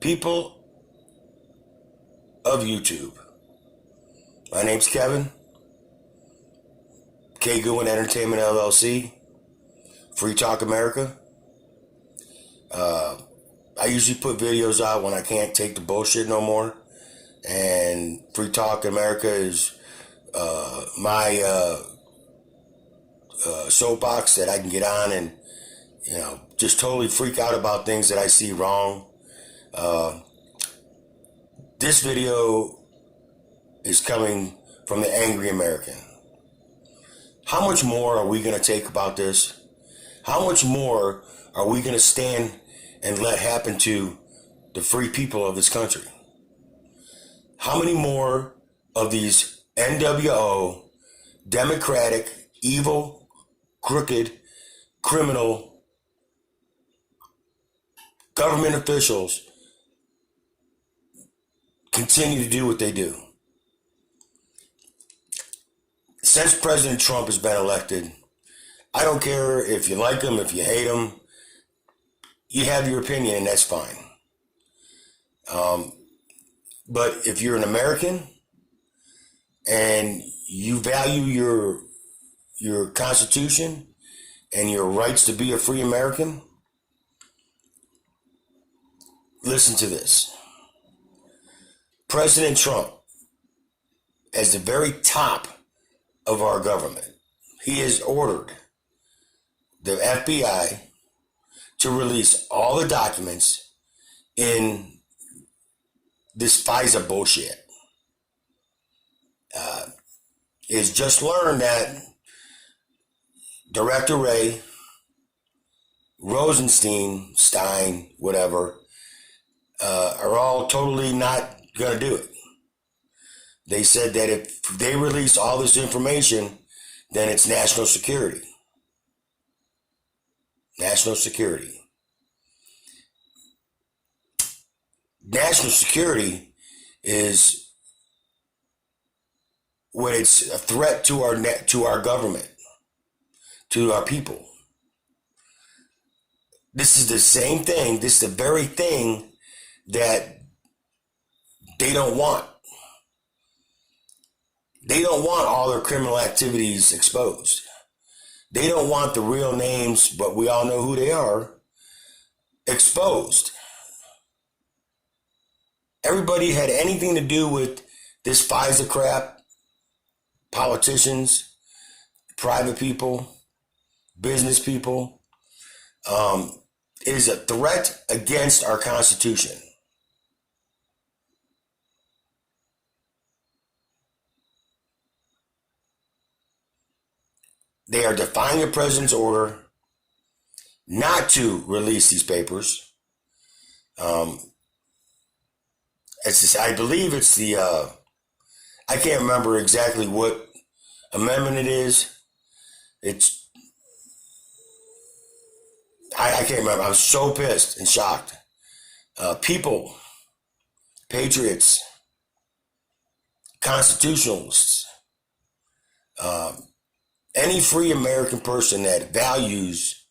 People of YouTube, my name's Kevin, K. Goodwin Entertainment LLC, Free Talk America. I usually put videos out when I can't take the bullshit no more, and Free Talk America is my soapbox that I can get on and just totally freak out about things that I see wrong. This video is coming from the angry American. How much more are we going to take about this? How much more are we going to stand and let happen to the free people of this country? How many more of these NWO, Democratic, evil, crooked, criminal government officials continue to do what they do? Since President Trump has been elected, I don't care if you like him, if you hate him, you have your opinion and that's fine. But if you're an American and you value your Constitution and your rights to be a free American, listen to this. President Trump, as the very top of our government, he has ordered the FBI to release all the documents in this FISA bullshit. It's just learned that Director Ray, Rosenstein, Stein, whatever, are all totally not going to do it. They said that if they release all this information, then it's national security. National security. National security is when it's a threat to our government, to our people. This is the same thing. This is the very thing that they don't want. They don't want all their criminal activities exposed. They don't want the real names, but we all know who they are, exposed. Everybody had anything to do with this FISA crap, politicians, private people, business people. It is a threat against our Constitution. They are defying the president's order not to release these papers. I believe it's the, I can't remember exactly what amendment it is. I can't remember. I was so pissed and shocked. People, patriots, constitutionalists, any free American person that values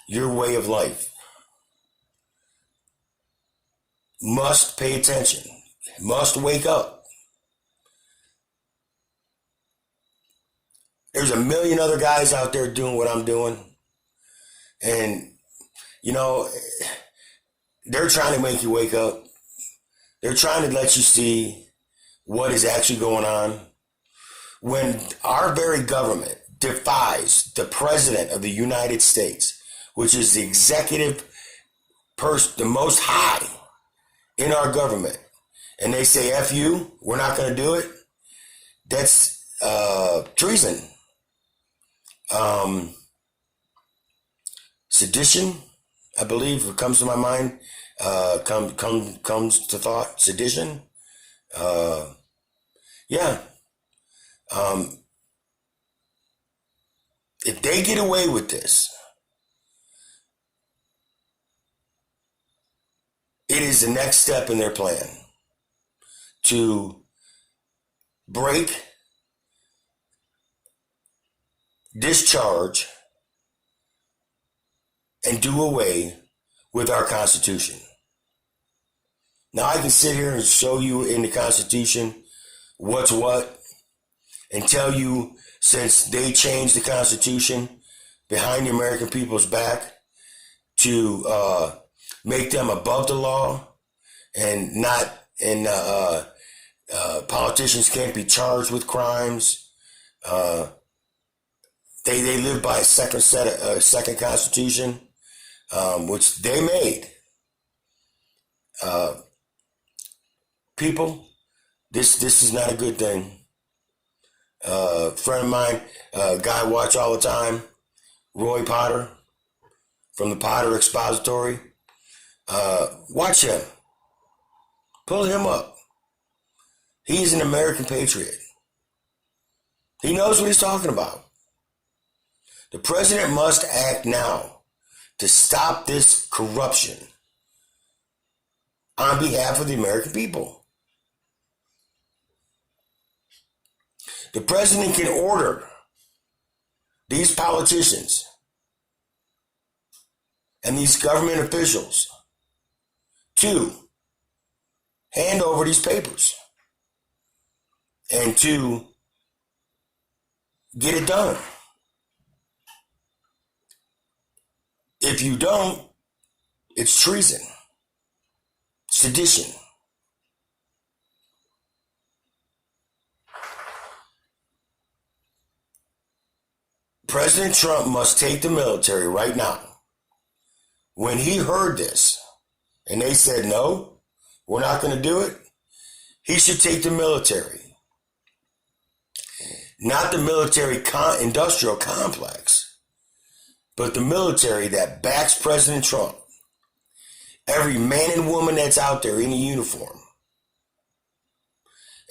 your way of life must pay attention, must wake up. There's a million other guys out there doing what I'm doing. And, they're trying to make you wake up. They're trying to let you see what is actually going on. When our very government defies the President of the United States, which is the executive person, the most high in our government, and they say, F you, we're not going to do it, that's treason. Sedition, I believe, it comes to my mind, comes to thought, sedition. Yeah. If they get away with this, it is the next step in their plan to break, discharge, and do away with our Constitution. Now I can sit here and show you in the Constitution what's what and tell you since they changed the Constitution behind the American people's back to make them above the law and not and politicians can't be charged with crimes. They live by a second Constitution, which they made. People, this is not a good thing. Friend of mine, guy I watch all the time, Roy Potter from the Potter Expository. Watch him. Pull him up. He's an American patriot. He knows what he's talking about. The president must act now to stop this corruption on behalf of the American people. The president can order these politicians and these government officials to hand over these papers and to get it done. If you don't, it's treason, sedition. President Trump must take the military right now. When he heard this and they said, no, we're not going to do it, he should take the military. Not the military industrial complex, but the military that backs President Trump. Every man and woman that's out there in a uniform.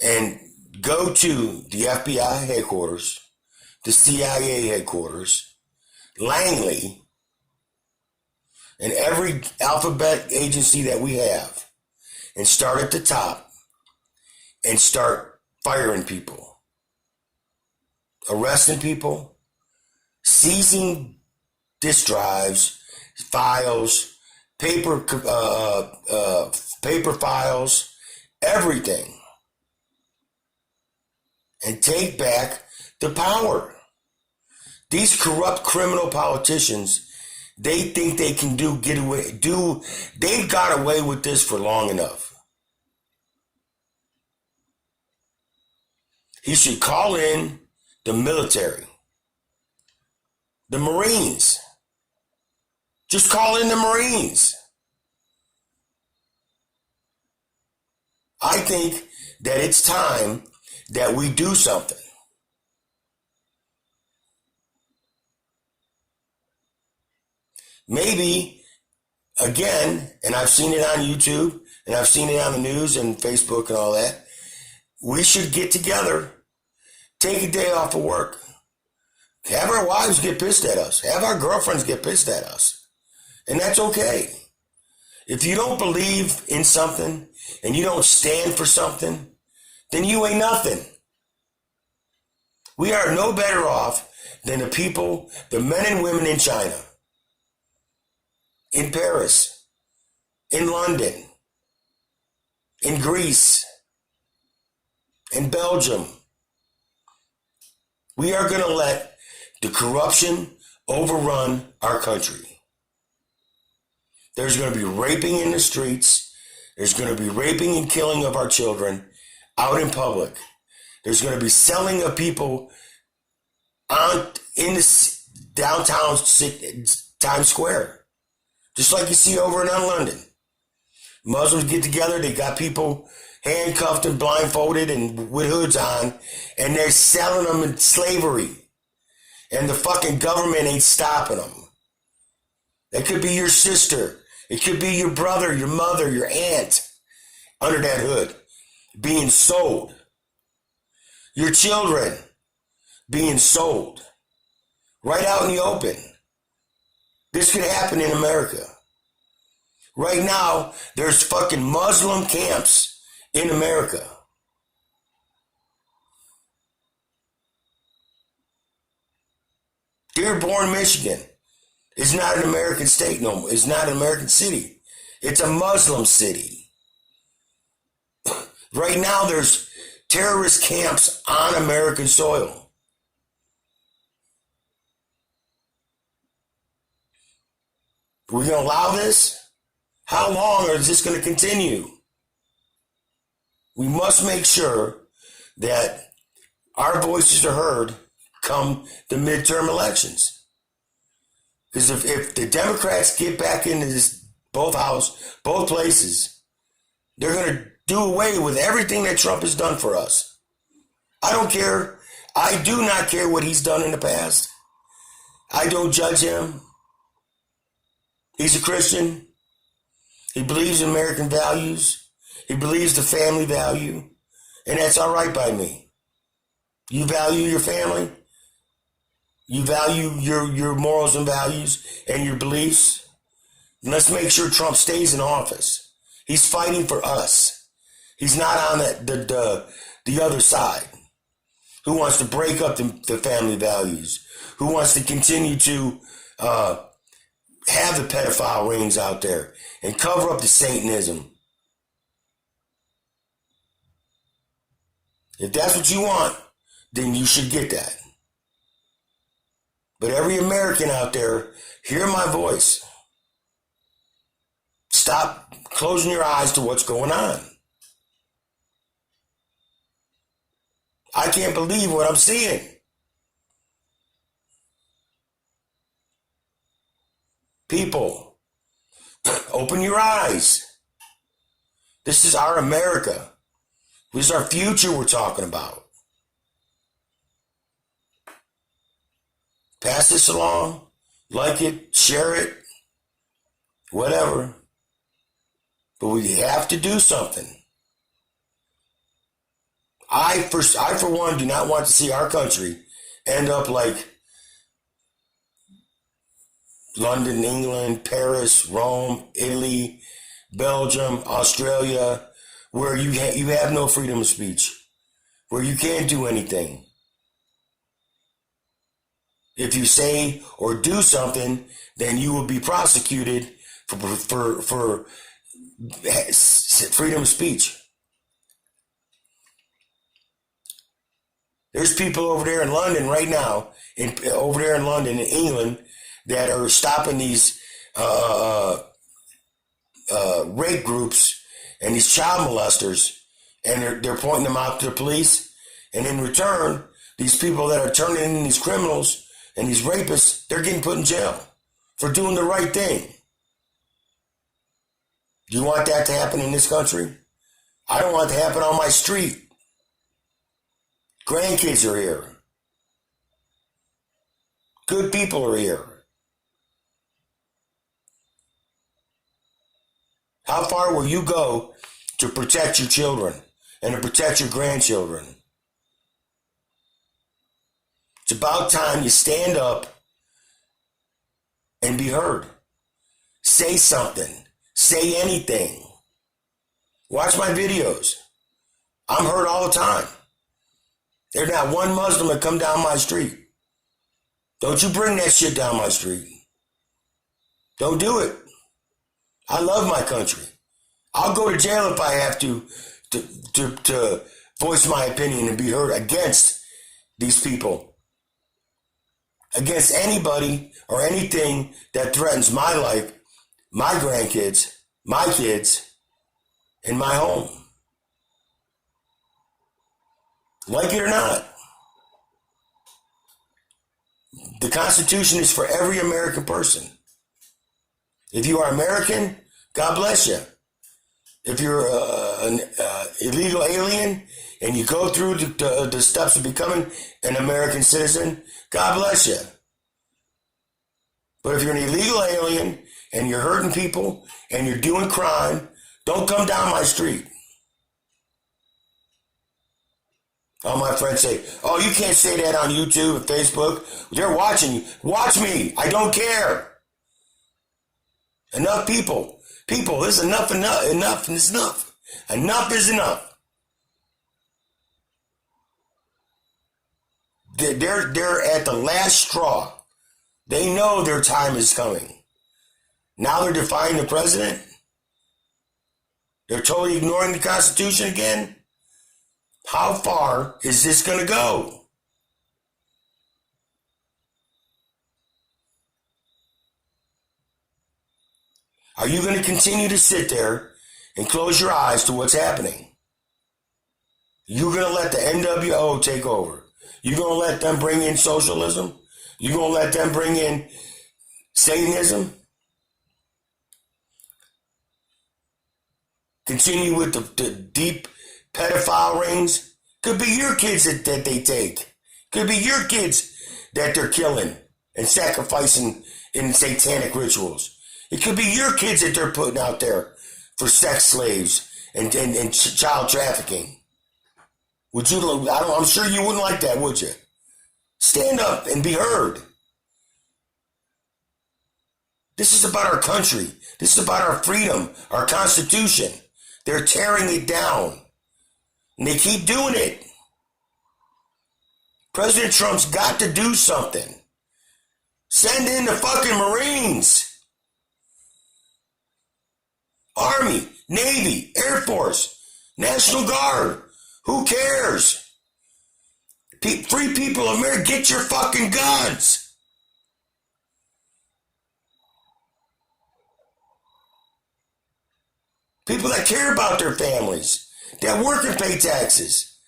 And go to the FBI headquarters, the CIA headquarters, Langley, and every alphabet agency that we have, and start at the top and start firing people. Arresting people, seizing disk drives, files, paper files, everything, and take back the power. These corrupt criminal politicians, they think they can they've got away with this for long enough. He should call in the military, the Marines. Just call in the Marines. I think that it's time that we do something. Maybe, again, and I've seen it on YouTube, and I've seen it on the news and Facebook and all that, we should get together, take a day off of work, have our wives get pissed at us, have our girlfriends get pissed at us, and that's okay. If you don't believe in something and you don't stand for something, then you ain't nothing. We are no better off than the people, the men and women in China, in Paris, in London, in Greece, in Belgium. We are going to let the corruption overrun our country. There's going to be raping in the streets. There's going to be raping and killing of our children out in public. There's going to be selling of people in the downtown Times Square. Just like you see over in London. Muslims get together, they got people handcuffed and blindfolded and with hoods on, and they're selling them in slavery. And the fucking government ain't stopping them. That could be your sister. It could be your brother, your mother, your aunt under that hood being sold. Your children being sold right out in the open. This could happen in America. Right now, there's fucking Muslim camps in America. Dearborn, Michigan is not an American state no more. It's not an American city. It's a Muslim city. Right now, there's terrorist camps on American soil. We're going to allow this? How long is this going to continue? We must make sure that our voices are heard come the midterm elections. Because if the Democrats get back into this, both places, they're going to do away with everything that Trump has done for us. I don't care. I do not care what he's done in the past. I don't judge him. He's a Christian. He believes in American values. He believes the family value. And that's all right by me. You value your family. You value your morals and values and your beliefs. And let's make sure Trump stays in office. He's fighting for us. He's not on the other side. Who wants to break up the family values? Who wants to continue to have the pedophile rings out there and cover up the Satanism? If that's what you want, then you should get that. But every American out there, hear my voice. Stop closing your eyes to what's going on. I can't believe what I'm seeing. People, open your eyes. This is our America. This is our future we're talking about. Pass this along, like it, share it, whatever. But we have to do something. I for one, do not want to see our country end up like London, England, Paris, Rome, Italy, Belgium, Australia, where you have no freedom of speech, where you can't do anything. If you say or do something, then you will be prosecuted for freedom of speech. There's people over there in London right now, over there in London, in England, that are stopping these rape groups and these child molesters, and they're pointing them out to the police. And in return, these people that are turning in these criminals and these rapists, they're getting put in jail for doing the right thing. Do you want that to happen in this country? I don't want it to happen on my street. Grandkids are here. Good people are here. How far will you go to protect your children and to protect your grandchildren? It's about time you stand up and be heard. Say something. Say anything. Watch my videos. I'm heard all the time. There's not one Muslim that come down my street. Don't you bring that shit down my street. Don't do it. I love my country. I'll go to jail if I have to voice my opinion and be heard against these people. Against anybody or anything that threatens my life, my grandkids, my kids, and my home. Like it or not. The Constitution is for every American person. If you are American, God bless you. If you're an illegal alien and you go through the steps of becoming an American citizen, God bless you. But if you're an illegal alien and you're hurting people and you're doing crime, don't come down my street. All my friends say, oh, you can't say that on YouTube or Facebook. They're watching you. Watch me. I don't care. Enough people. People, this is enough is enough. Enough is enough. They're at the last straw. They know their time is coming. Now they're defying the president. They're totally ignoring the Constitution again. How far is this going to go? Are you going to continue to sit there and close your eyes to what's happening? You're going to let the NWO take over. You're going to let them bring in socialism? You're going to let them bring in Satanism? Continue with the deep pedophile rings? Could be your kids that they take. Could be your kids that they're killing and sacrificing in satanic rituals. It could be your kids that they're putting out there for sex slaves and child trafficking. Would you? I'm sure you wouldn't like that, would you? Stand up and be heard. This is about our country. This is about our freedom, our Constitution. They're tearing it down. And they keep doing it. President Trump's got to do something. Send in the fucking Marines. Army, Navy, Air Force, National Guard. Who cares? Free people of America, get your fucking guns. People that care about their families, that work and pay taxes,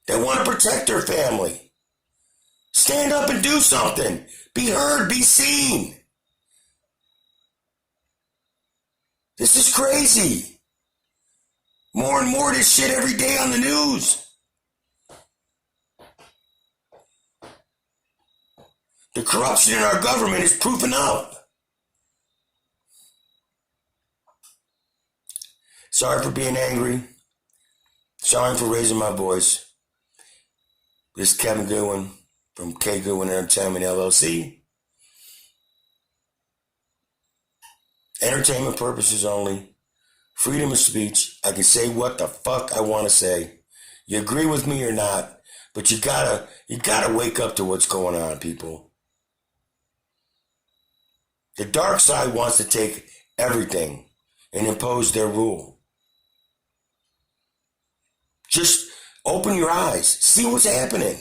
that want to protect their family. Stand up and do something. Be heard, be seen. This is crazy. More and more of this shit every day on the news. The corruption in our government is proofing up. Sorry for being angry. Sorry for raising my voice. This is Kevin Goodwin from K. Goodwin Entertainment LLC. Entertainment purposes only. Freedom of speech. I can say what the fuck I want to say. You agree with me or not, but you gotta wake up to what's going on, people. The dark side wants to take everything and impose their rule. Just open your eyes. See what's happening.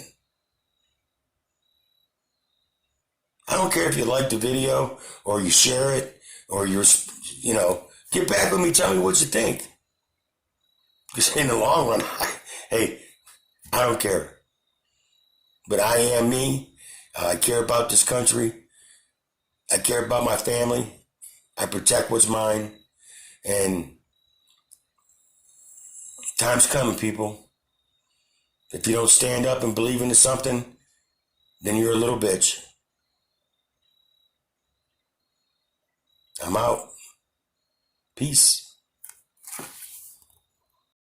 I don't care if you like the video or you share it or get back with me, tell me what you think. Because in the long run, I don't care. But I am me. I care about this country. I care about my family. I protect what's mine. And time's coming, people. If you don't stand up and believe into something, then you're a little bitch. I'm out. Peace.